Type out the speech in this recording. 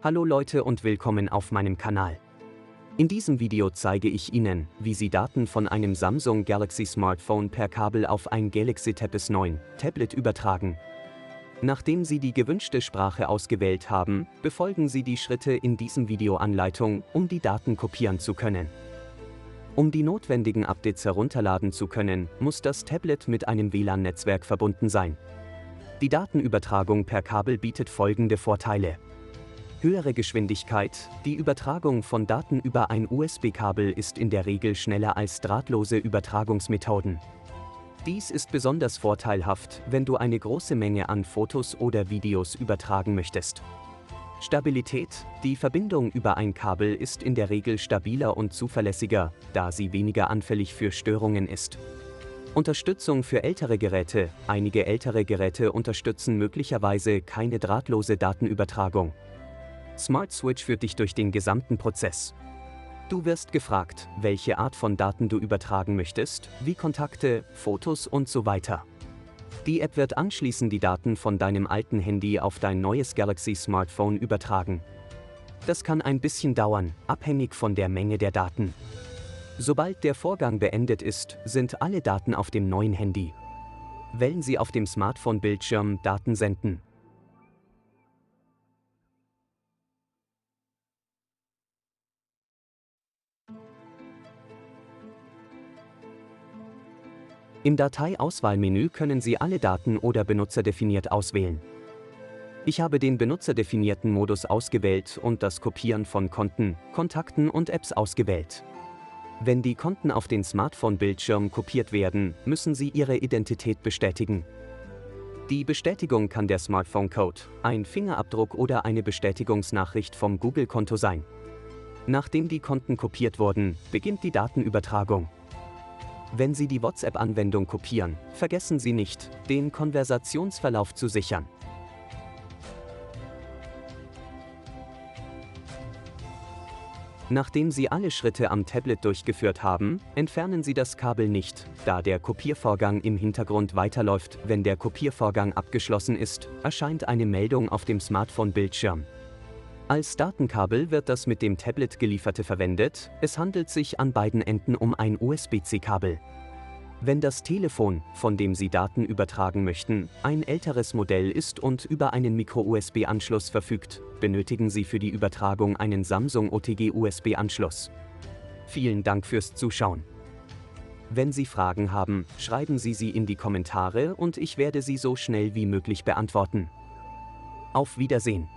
Hallo Leute und willkommen auf meinem Kanal. In diesem Video zeige ich Ihnen, wie Sie Daten von einem Samsung Galaxy Smartphone per Kabel auf ein Galaxy Tab S9 Tablet übertragen. Nachdem Sie die gewünschte Sprache ausgewählt haben, befolgen Sie die Schritte in diesem Videoanleitung, um die Daten kopieren zu können. Um die notwendigen Updates herunterladen zu können, muss das Tablet mit einem WLAN-Netzwerk verbunden sein. Die Datenübertragung per Kabel bietet folgende Vorteile: höhere Geschwindigkeit. Die Übertragung von Daten über ein USB-Kabel ist in der Regel schneller als drahtlose Übertragungsmethoden. Dies ist besonders vorteilhaft, wenn du eine große Menge an Fotos oder Videos übertragen möchtest. Stabilität. Die Verbindung über ein Kabel ist in der Regel stabiler und zuverlässiger, da sie weniger anfällig für Störungen ist. Unterstützung für ältere Geräte. Einige ältere Geräte unterstützen möglicherweise keine drahtlose Datenübertragung. Smart Switch führt dich durch den gesamten Prozess. Du wirst gefragt, welche Art von Daten du übertragen möchtest, wie Kontakte, Fotos und so weiter. Die App wird anschließend die Daten von deinem alten Handy auf dein neues Galaxy Smartphone übertragen. Das kann ein bisschen dauern, abhängig von der Menge der Daten. Sobald der Vorgang beendet ist, sind alle Daten auf dem neuen Handy. Wählen Sie auf dem Smartphone-Bildschirm Daten senden. Im Dateiauswahlmenü können Sie alle Daten oder benutzerdefiniert auswählen. Ich habe den benutzerdefinierten Modus ausgewählt und das Kopieren von Konten, Kontakten und Apps ausgewählt. Wenn die Konten auf den Smartphone-Bildschirm kopiert werden, müssen Sie Ihre Identität bestätigen. Die Bestätigung kann der Smartphone-Code, ein Fingerabdruck oder eine Bestätigungsnachricht vom Google-Konto sein. Nachdem die Konten kopiert wurden, beginnt die Datenübertragung. Wenn Sie die WhatsApp-Anwendung kopieren, vergessen Sie nicht, den Konversationsverlauf zu sichern. Nachdem Sie alle Schritte am Tablet durchgeführt haben, entfernen Sie das Kabel nicht, da der Kopiervorgang im Hintergrund weiterläuft. Wenn der Kopiervorgang abgeschlossen ist, erscheint eine Meldung auf dem Smartphone-Bildschirm. Als Datenkabel wird das mit dem Tablet gelieferte verwendet. Es handelt sich an beiden Enden um ein USB-C-Kabel. Wenn das Telefon, von dem Sie Daten übertragen möchten, ein älteres Modell ist und über einen Micro-USB-Anschluss verfügt, benötigen Sie für die Übertragung einen Samsung OTG-USB-Anschluss. Vielen Dank fürs Zuschauen. Wenn Sie Fragen haben, schreiben Sie sie in die Kommentare und ich werde sie so schnell wie möglich beantworten. Auf Wiedersehen.